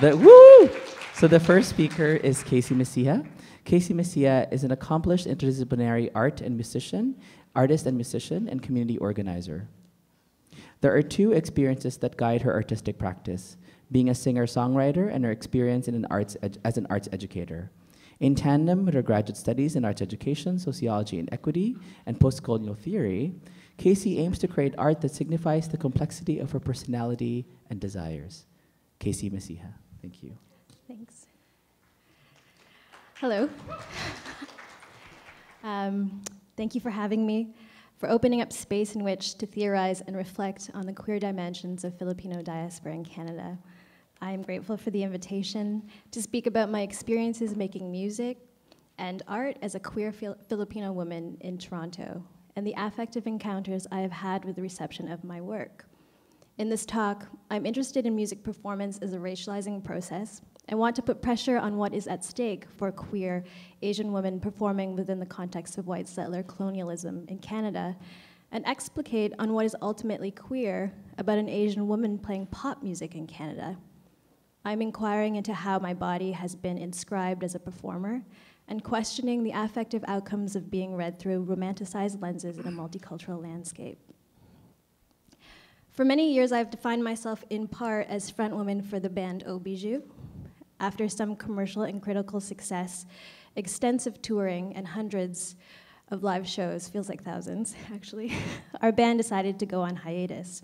Woo! So the first speaker is Casey Mecija. Casey Mecija is an accomplished interdisciplinary artist and musician, and community organizer. There are two experiences that guide her artistic practice: being a singer-songwriter and her experience in as an arts educator. In tandem with her graduate studies in arts education, sociology and equity, and post-colonial theory, Casey aims to create art that signifies the complexity of her personality and desires. Casey Mecija, thank you. Thanks. Hello. Thank you for having me, for opening up space in which to theorize and reflect on the queer dimensions of Filipino diaspora in Canada. I am grateful for the invitation to speak about my experiences making music and art as a queer Filipino woman in Toronto, and the affective encounters I have had with the reception of my work. In this talk, I'm interested in music performance as a racializing process. I want to put pressure on what is at stake for a queer Asian woman performing within the context of white settler colonialism in Canada, and explicate on what is ultimately queer about an Asian woman playing pop music in Canada. I'm inquiring into how my body has been inscribed as a performer, and questioning the affective outcomes of being read through romanticized lenses in a multicultural landscape. For many years, I've defined myself in part as frontwoman for the band Au Bijou. After some commercial and critical success, extensive touring, and hundreds of live shows, feels like thousands, actually, our band decided to go on hiatus.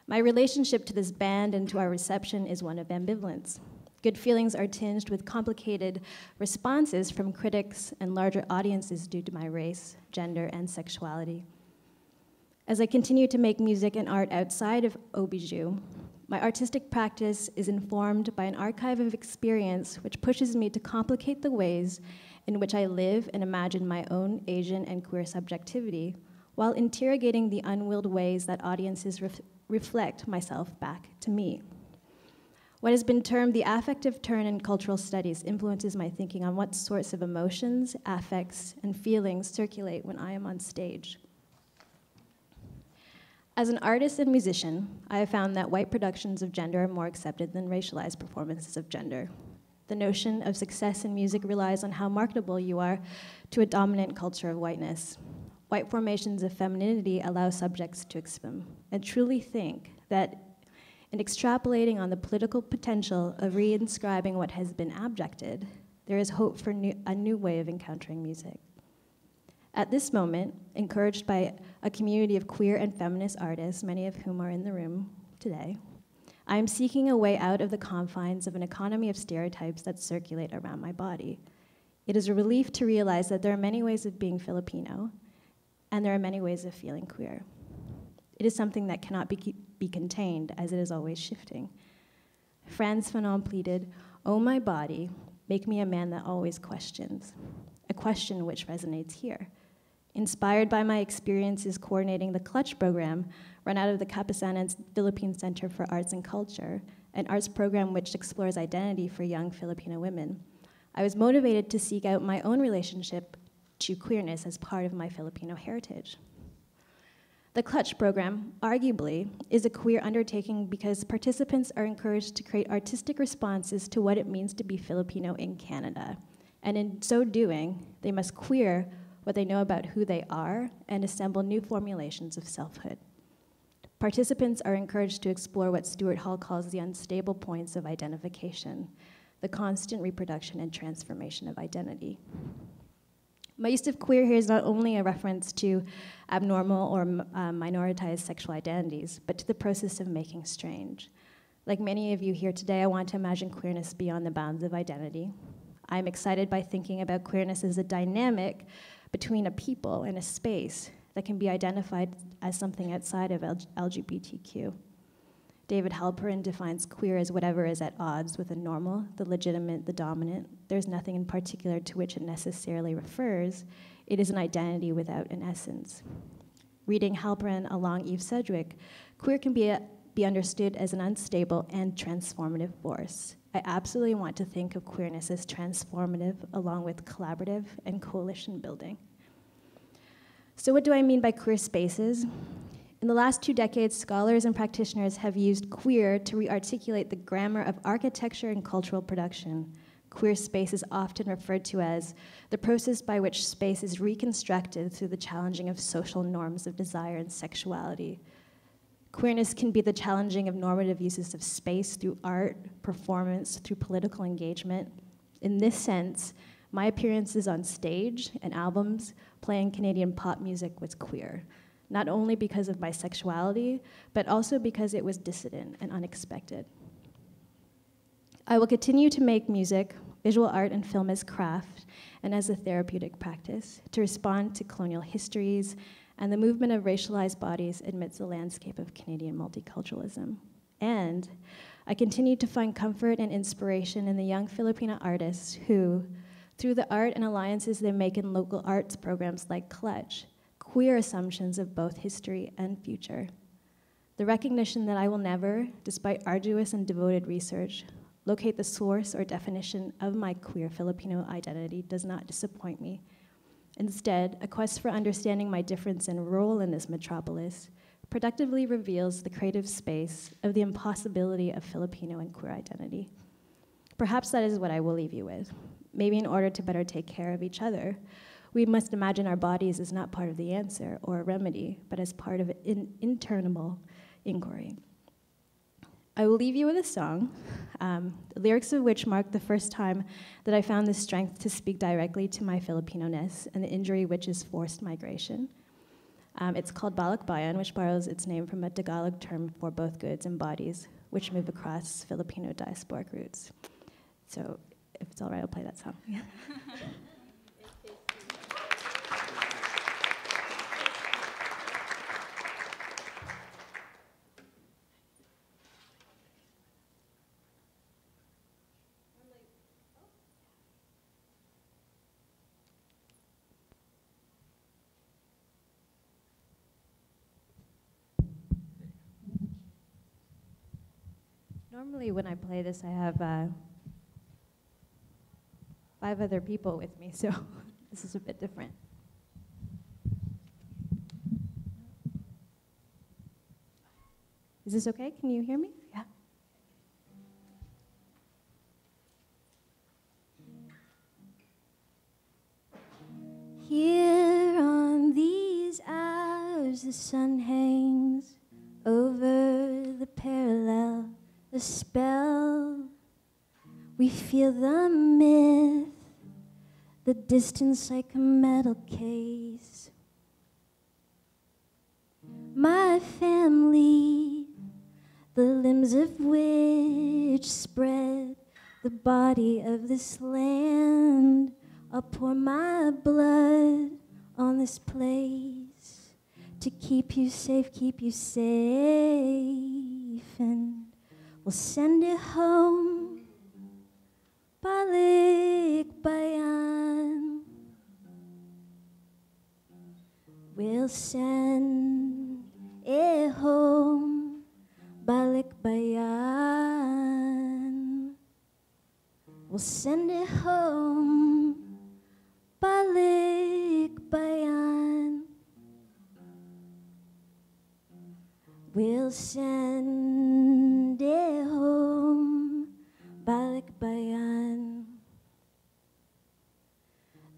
My relationship to this band and to our reception is one of ambivalence. Good feelings are tinged with complicated responses from critics and larger audiences due to my race, gender, and sexuality. As I continue to make music and art outside of Au Bijou, my artistic practice is informed by an archive of experience which pushes me to complicate the ways in which I live and imagine my own Asian and queer subjectivity, while interrogating the unwilled ways that audiences reflect myself back to me. What has been termed the affective turn in cultural studies influences my thinking on what sorts of emotions, affects, and feelings circulate when I am on stage. As an artist and musician, I have found that white productions of gender are more accepted than racialized performances of gender. The notion of success in music relies on how marketable you are to a dominant culture of whiteness. White formations of femininity allow subjects to expand, and truly think that in extrapolating on the political potential of reinscribing what has been abjected, there is hope for a new way of encountering music. At this moment, encouraged by a community of queer and feminist artists, many of whom are in the room today, I am seeking a way out of the confines of an economy of stereotypes that circulate around my body. It is a relief to realize that there are many ways of being Filipino, and there are many ways of feeling queer. It is something that cannot be contained, as it is always shifting. Frantz Fanon pleaded, "Oh, my body, make me a man that always questions," a question which resonates here. Inspired by my experiences coordinating the Clutch program run out of the Kapisanan's Philippine Center for Arts and Culture, an arts program which explores identity for young Filipino women, I was motivated to seek out my own relationship to queerness as part of my Filipino heritage. The Clutch program, arguably, is a queer undertaking because participants are encouraged to create artistic responses to what it means to be Filipino in Canada. And in so doing, they must queer what they know about who they are and assemble new formulations of selfhood. Participants are encouraged to explore what Stuart Hall calls the unstable points of identification, the constant reproduction and transformation of identity. My use of queer here is not only a reference to abnormal or minoritized sexual identities, but to the process of making strange. Like many of you here today, I want to imagine queerness beyond the bounds of identity. I'm excited by thinking about queerness as a dynamic between a people and a space that can be identified as something outside of LGBTQ. David Halperin defines queer as whatever is at odds with the normal, the legitimate, the dominant. There's nothing in particular to which it necessarily refers. It is an identity without an essence. Reading Halperin along Eve Sedgwick, queer can be understood as an unstable and transformative force. I absolutely want to think of queerness as transformative along with collaborative and coalition building. So what do I mean by queer spaces? In the last 2 decades, scholars and practitioners have used queer to re-articulate the grammar of architecture and cultural production. Queer space is often referred to as the process by which space is reconstructed through the challenging of social norms of desire and sexuality. Queerness can be the challenging of normative uses of space through art, performance, through political engagement. In this sense, my appearances on stage and albums playing Canadian pop music was queer, not only because of my sexuality, but also because it was dissident and unexpected. I will continue to make music, visual art, and film as craft and as a therapeutic practice to respond to colonial histories and the movement of racialized bodies amidst the landscape of Canadian multiculturalism. And I continue to find comfort and inspiration in the young Filipino artists who, through the art and alliances they make in local arts programs like Clutch, queer assumptions of both history and future. The recognition that I will never, despite arduous and devoted research, locate the source or definition of my queer Filipino identity does not disappoint me. Instead, a quest for understanding my difference and role in this metropolis productively reveals the creative space of the impossibility of Filipino and queer identity. Perhaps that is what I will leave you with. Maybe in order to better take care of each other, we must imagine our bodies as not part of the answer or a remedy, but as part of an internal inquiry. I will leave you with a song, the lyrics of which mark the first time that I found the strength to speak directly to my Filipino-ness and the injury which is forced migration. It's called Balikbayan, which borrows its name from a Tagalog term for both goods and bodies, which move across Filipino diasporic roots. So if it's all right, I'll play that song. Yeah. Normally when I play this, I have 5 other people with me, so this is a bit different. Is this okay? Can you hear me? Yeah. Here on these hours, the sun hangs over the parallel, the spell. We feel the myth, the distance like a metal case. My family, the limbs of which spread the body of this land. I'll pour my blood on this place to keep you safe, and we'll send it home, Balikbayan. We'll send it home, Balikbayan. We'll send it home, Balikbayan. We'll send it home, Balikbayan.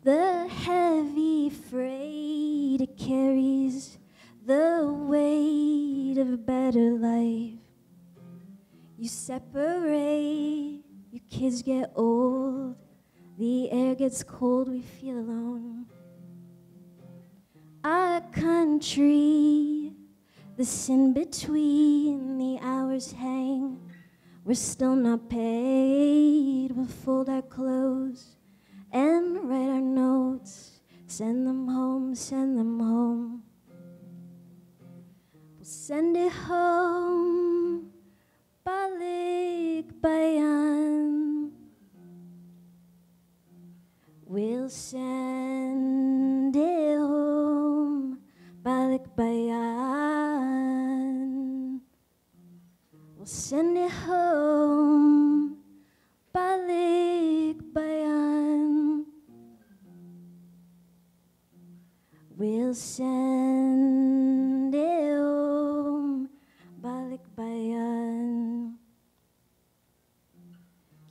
The heavy freight, it carries the weight of a better life. You separate, your kids get old, the air gets cold, we feel alone. Our country, the sin between the hours hang. We're still not paid, we'll fold our clothes and write our notes, send them home, send them home. We'll send it home, Balikbayan. We'll send it home, Balikbayan. We'll send it home, Balikbayan. We'll send it home.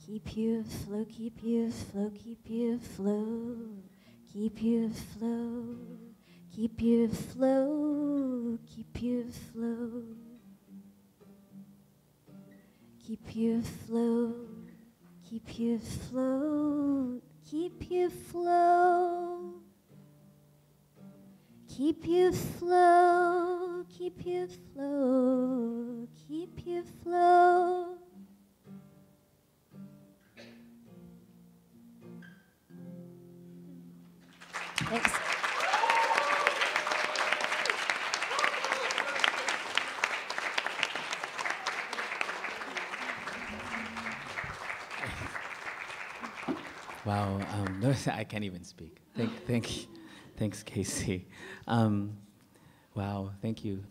Keep you afloat, keep you afloat, keep you afloat, keep you afloat, keep you afloat, keep you afloat, keep you afloat, keep you afloat, keep you afloat, keep you afloat, keep you afloat, keep you afloat. Thanks. Wow, no, I can't even speak. Thanks, Casey. Wow, thank you.